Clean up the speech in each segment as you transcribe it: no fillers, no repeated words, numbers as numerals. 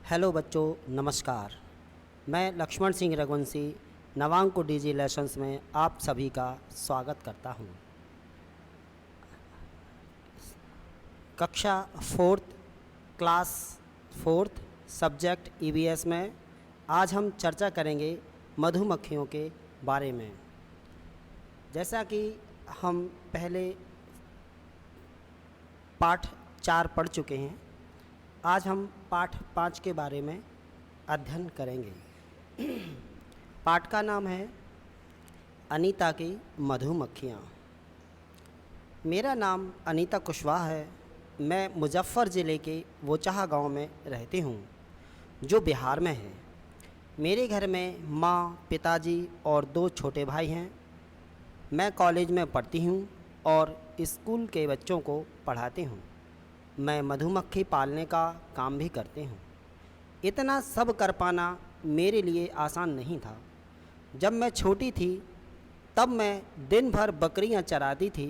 Hello बच्चों, नमस्कार। मैं लक्ष्मण सिंह रघुवंशी नवांकुर डीजी लेसन्स में आप सभी का स्वागत करता हूं। कक्षा fourth, class fourth, subject EVS में आज हम चर्चा करेंगे मधुमक्खियों के बारे में। जैसा कि हम पहले पाठ 4 पढ़ चुके हैं, आज हम पाठ 5 के बारे में अध्ययन करेंगे। पाठ का नाम है अनीता की मधुमक्खियाँ। मेरा नाम अनीता कुशवाहा है। मैं मुजफ्फर ज़िले के वोचाहा गांव में रहती हूँ, जो बिहार में है। मेरे घर में माँ, पिताजी और 2 छोटे भाई हैं। मैं कॉलेज में पढ़ती हूँ और स्कूल के बच्चों को पढ़ाती हूँ। मैं मधुमक्खी पालने का काम भी करती हूँ। इतना सब कर पाना मेरे लिए आसान नहीं था। जब मैं छोटी थी तब मैं दिन भर बकरियाँ चराती थी।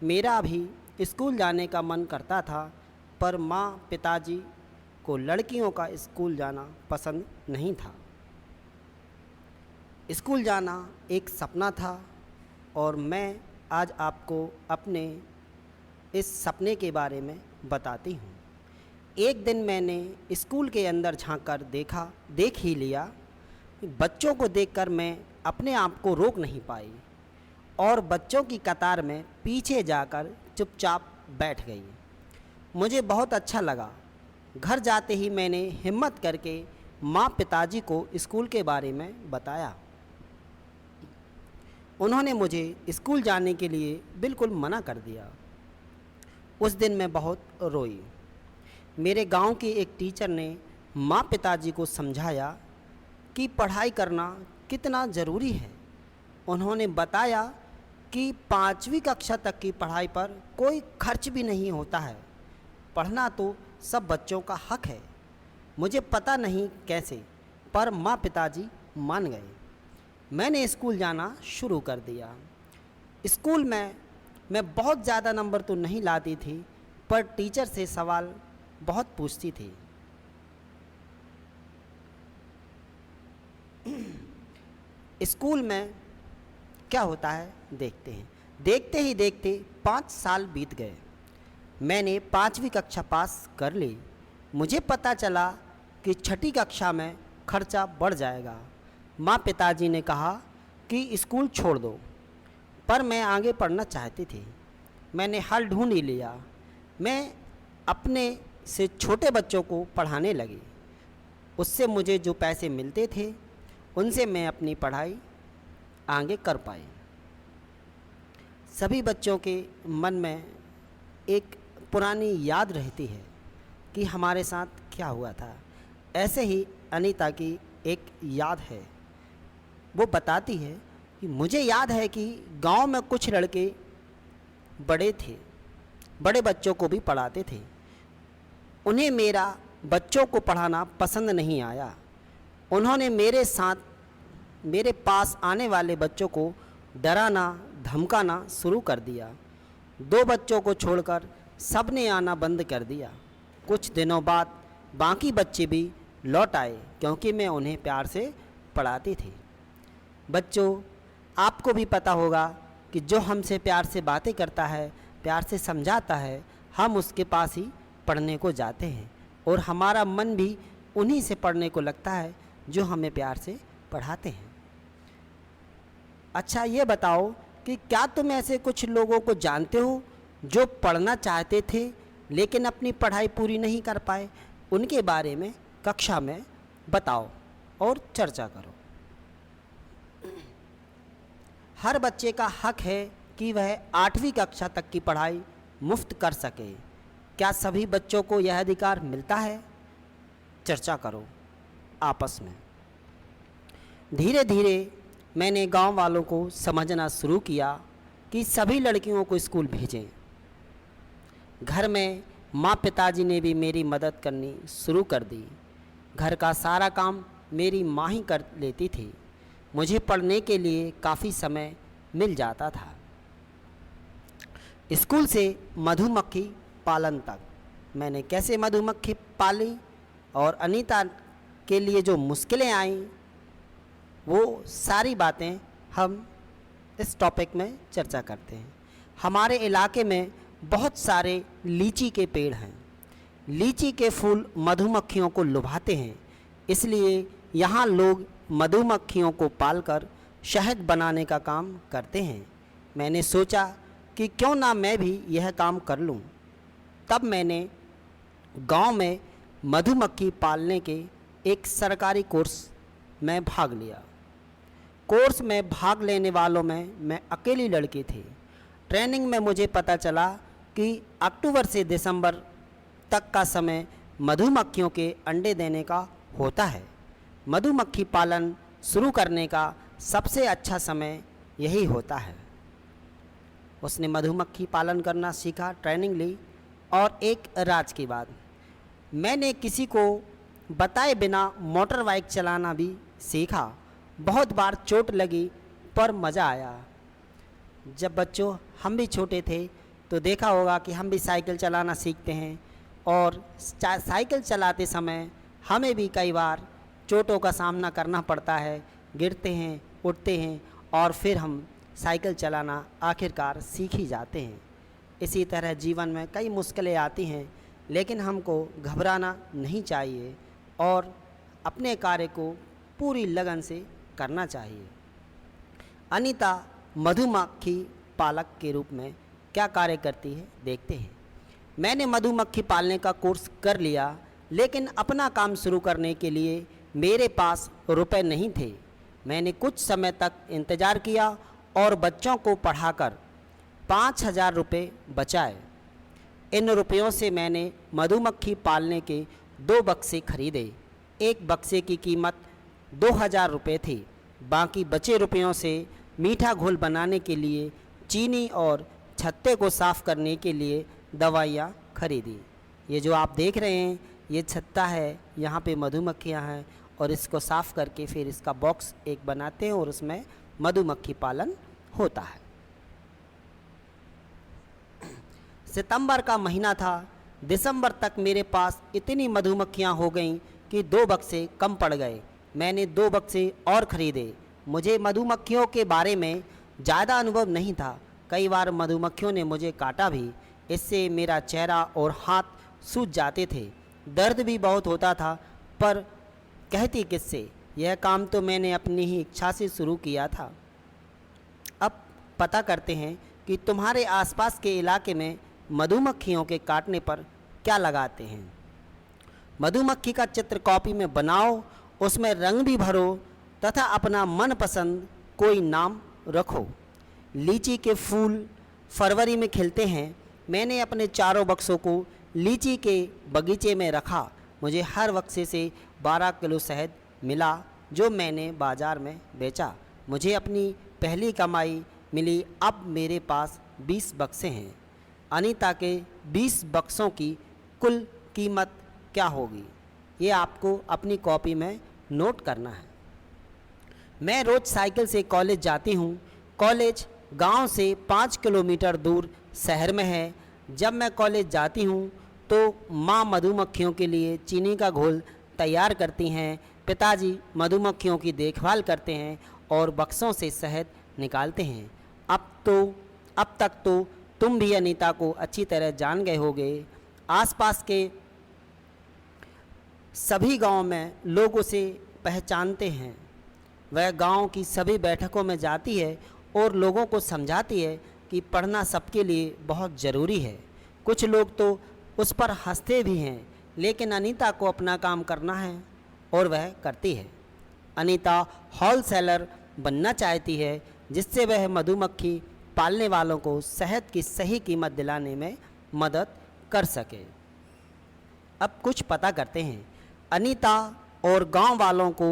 मेरा भी स्कूल जाने का मन करता था, पर माँ पिताजी को लड़कियों का स्कूल जाना पसंद नहीं था। स्कूल जाना एक सपना था और मैं आज आपको अपने इस सपने के बारे में बताती हूँ। एक दिन मैंने स्कूल के अंदर झांककर देख ही लिया। बच्चों को देखकर मैं अपने आप को रोक नहीं पाई और बच्चों की कतार में पीछे जाकर चुपचाप बैठ गई। मुझे बहुत अच्छा लगा। घर जाते ही मैंने हिम्मत करके माँ पिताजी को स्कूल के बारे में बताया। उन्होंने मुझे स्कूल जाने के लिए बिल्कुल मना कर दिया। उस दिन मैं बहुत रोई। मेरे गांव की एक टीचर ने माँ पिताजी को समझाया कि पढ़ाई करना कितना ज़रूरी है। उन्होंने बताया कि 5वीं कक्षा तक की पढ़ाई पर कोई खर्च भी नहीं होता है। पढ़ना तो सब बच्चों का हक है। मुझे पता नहीं कैसे, पर माँ पिताजी मान गए। मैंने स्कूल जाना शुरू कर दिया। स्कूल में मैं बहुत ज़्यादा नंबर तो नहीं लाती थी, पर टीचर से सवाल बहुत पूछती थी। स्कूल में क्या होता है देखते हैं। देखते ही देखते 5 साल बीत गए। मैंने 5वीं कक्षा पास कर ली। मुझे पता चला कि 6ठी कक्षा में खर्चा बढ़ जाएगा। माँ पिताजी ने कहा कि स्कूल छोड़ दो, पर मैं आगे पढ़ना चाहती थी। मैंने हल ढूंढ ही लिया। मैं अपने से छोटे बच्चों को पढ़ाने लगी। उससे मुझे जो पैसे मिलते थे उनसे मैं अपनी पढ़ाई आगे कर पाई। सभी बच्चों के मन में एक पुरानी याद रहती है कि हमारे साथ क्या हुआ था। ऐसे ही अनीता की एक याद है। वो बताती है कि मुझे याद है कि गांव में कुछ लड़के बड़े बच्चों को भी पढ़ाते थे। उन्हें मेरा बच्चों को पढ़ाना पसंद नहीं आया। उन्होंने मेरे पास आने वाले बच्चों को डराना धमकाना शुरू कर दिया। 2 बच्चों को छोड़कर सबने आना बंद कर दिया। कुछ दिनों बाद बाकी बच्चे भी लौट आए, क्योंकि मैं उन्हें प्यार से पढ़ाती थी। बच्चों, आपको भी पता होगा कि जो हमसे प्यार से बातें करता है, प्यार से समझाता है, हम उसके पास ही पढ़ने को जाते हैं और हमारा मन भी उन्हीं से पढ़ने को लगता है जो हमें प्यार से पढ़ाते हैं। अच्छा, ये बताओ कि क्या तुम ऐसे कुछ लोगों को जानते हो जो पढ़ना चाहते थे लेकिन अपनी पढ़ाई पूरी नहीं कर पाए? उनके बारे में कक्षा में बताओ और चर्चा करो। हर बच्चे का हक है कि वह 8वीं कक्षा तक की पढ़ाई मुफ्त कर सके। क्या सभी बच्चों को यह अधिकार मिलता है? चर्चा करो आपस में। धीरे धीरे मैंने गांव वालों को समझना शुरू किया कि सभी लड़कियों को स्कूल भेजें। घर में माँ पिताजी ने भी मेरी मदद करनी शुरू कर दी। घर का सारा काम मेरी माँ ही कर लेती थी। मुझे पढ़ने के लिए काफ़ी समय मिल जाता था। स्कूल से मधुमक्खी पालन तक मैंने कैसे मधुमक्खी पाली और अनीता के लिए जो मुश्किलें आईं वो सारी बातें हम इस टॉपिक में चर्चा करते हैं। हमारे इलाके में बहुत सारे लीची के पेड़ हैं। लीची के फूल मधुमक्खियों को लुभाते हैं, इसलिए यहाँ लोग मधुमक्खियों को पालकर शहद बनाने का काम करते हैं। मैंने सोचा कि क्यों ना मैं भी यह काम कर लूँ। तब मैंने गांव में मधुमक्खी पालने के एक सरकारी कोर्स में भाग लिया। कोर्स में भाग लेने वालों में मैं अकेली लड़की थी। ट्रेनिंग में मुझे पता चला कि अक्टूबर से दिसंबर तक का समय मधुमक्खियों के अंडे देने का होता है। मधुमक्खी पालन शुरू करने का सबसे अच्छा समय यही होता है। उसने मधुमक्खी पालन करना सीखा, ट्रेनिंग ली। और एक राज की बात, मैंने किसी को बताए बिना मोटर बाइक चलाना भी सीखा। बहुत बार चोट लगी पर मज़ा आया। जब बच्चों हम भी छोटे थे तो देखा होगा कि हम भी साइकिल चलाना सीखते हैं, और साइकिल चलाते समय हमें भी कई बार चोटों का सामना करना पड़ता है। गिरते हैं, उठते हैं और फिर हम साइकिल चलाना आखिरकार सीख ही जाते हैं। इसी तरह जीवन में कई मुश्किलें आती हैं, लेकिन हमको घबराना नहीं चाहिए और अपने कार्य को पूरी लगन से करना चाहिए। अनीता मधुमक्खी पालक के रूप में क्या कार्य करती है, देखते हैं। मैंने मधुमक्खी पालने का कोर्स कर लिया, लेकिन अपना काम शुरू करने के लिए मेरे पास रुपए नहीं थे। मैंने कुछ समय तक इंतज़ार किया और बच्चों को पढ़ाकर 5,000 रुपये बचाए। इन रुपयों से मैंने मधुमक्खी पालने के 2 बक्से खरीदे। एक बक्से की कीमत 2,000 रुपये थी। बाकी बचे रुपयों से मीठा घोल बनाने के लिए चीनी और छत्ते को साफ़ करने के लिए दवाइयाँ खरीदी। ये जो आप देख रहे हैं ये छत्ता है, यहाँ पे मधुमक्खियाँ हैं और इसको साफ़ करके फिर इसका बॉक्स एक बनाते हैं और उसमें मधुमक्खी पालन होता है। सितंबर का महीना था। दिसंबर तक मेरे पास इतनी मधुमक्खियाँ हो गईं कि 2 बक्से कम पड़ गए। मैंने 2 बक्से और ख़रीदे। मुझे मधुमक्खियों के बारे में ज़्यादा अनुभव नहीं था। कई बार मधुमक्खियों ने मुझे काटा भी। इससे मेरा चेहरा और हाथ सूज जाते थे। दर्द भी बहुत होता था, पर कहती किससे। यह काम तो मैंने अपनी ही इच्छा से शुरू किया था। अब पता करते हैं कि तुम्हारे आसपास के इलाके में मधुमक्खियों के काटने पर क्या लगाते हैं। मधुमक्खी का चित्र कॉपी में बनाओ, उसमें रंग भी भरो तथा अपना मनपसंद कोई नाम रखो। लीची के फूल फरवरी में खिलते हैं। मैंने अपने चारों बक्सों को लीची के बगीचे में रखा। मुझे हर बक्से से 12 किलो शहद मिला, जो मैंने बाज़ार में बेचा। मुझे अपनी पहली कमाई मिली। अब मेरे पास 20 बक्से हैं। अनीता के 20 बक्सों की कुल कीमत क्या होगी, ये आपको अपनी कॉपी में नोट करना है। मैं रोज़ साइकिल से कॉलेज जाती हूँ। कॉलेज गांव से 5 किलोमीटर दूर शहर में है। जब मैं कॉलेज जाती हूँ तो माँ मधुमक्खियों के लिए चीनी का घोल तैयार करती हैं। पिताजी मधुमक्खियों की देखभाल करते हैं और बक्सों से शहद निकालते हैं। अब तक तो तुम भी अनीता को अच्छी तरह जान गए होगे। आसपास के सभी गांव में लोग उसे पहचानते हैं। वह गांव की सभी बैठकों में जाती है और लोगों को समझाती है कि पढ़ना सबके लिए बहुत ज़रूरी है। कुछ लोग तो उस पर हंसते भी हैं, लेकिन अनीता को अपना काम करना है और वह करती है। अनीता होलसेलर बनना चाहती है, जिससे वह मधुमक्खी पालने वालों को शहद की सही कीमत दिलाने में मदद कर सके। अब कुछ पता करते हैं। अनीता और गांव वालों को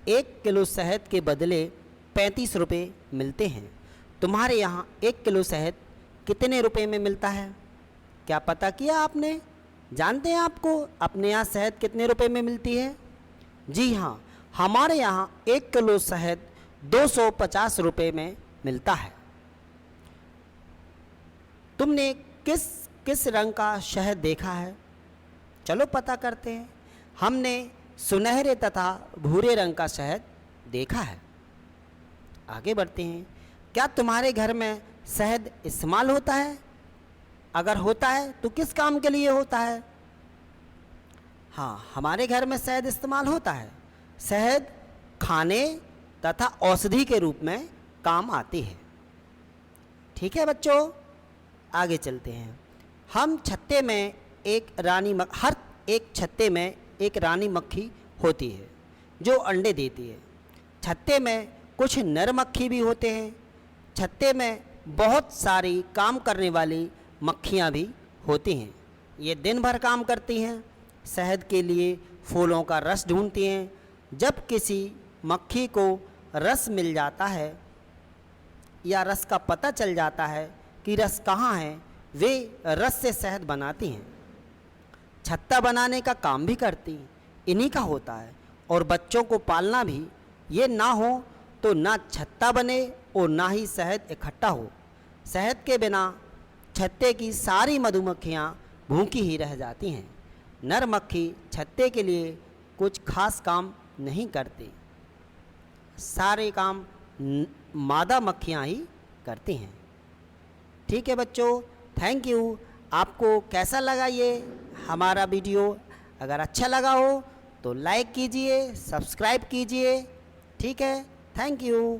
1 किलो शहद के बदले 35 रुपये मिलते हैं। तुम्हारे यहाँ 1 किलो शहद कितने रुपए में मिलता है, क्या पता किया आपने? जानते हैं आपको अपने यहाँ शहद कितने रुपए में मिलती है? जी हाँ, हमारे यहाँ 1 किलो शहद 250 रुपये में मिलता है। तुमने किस किस रंग का शहद देखा है? चलो पता करते हैं। हमने सुनहरे तथा भूरे रंग का शहद देखा है। आगे बढ़ते हैं। क्या तुम्हारे घर में शहद इस्तेमाल होता है? अगर होता है तो किस काम के लिए होता है? हाँ, हमारे घर में शहद इस्तेमाल होता है। शहद खाने तथा औषधि के रूप में काम आती है। ठीक है बच्चों, आगे चलते हैं। हम छत्ते में हर एक छत्ते में एक रानी मक्खी होती है जो अंडे देती है। छत्ते में कुछ नर मक्खी भी होते हैं। छत्ते में बहुत सारी काम करने वाली मक्खियाँ भी होती हैं। ये दिन भर काम करती हैं। शहद के लिए फूलों का रस ढूंढती हैं। जब किसी मक्खी को रस मिल जाता है या रस का पता चल जाता है कि रस कहाँ है, वे रस से शहद बनाती हैं। छत्ता बनाने का काम भी करती इन्हीं का होता है। और बच्चों को पालना भी। ये ना हो तो ना छत्ता बने और ना ही शहद इकट्ठा हो। शहद के बिना छत्ते की सारी मधुमक्खियाँ भूखी ही रह जाती हैं। नर मक्खी छत्ते के लिए कुछ खास काम नहीं करती। सारे काम मादा मक्खियाँ ही करती हैं। ठीक है बच्चों, थैंक यू। आपको कैसा लगा ये हमारा वीडियो? अगर अच्छा लगा हो तो लाइक कीजिए, सब्सक्राइब कीजिए। ठीक है, थैंक यू।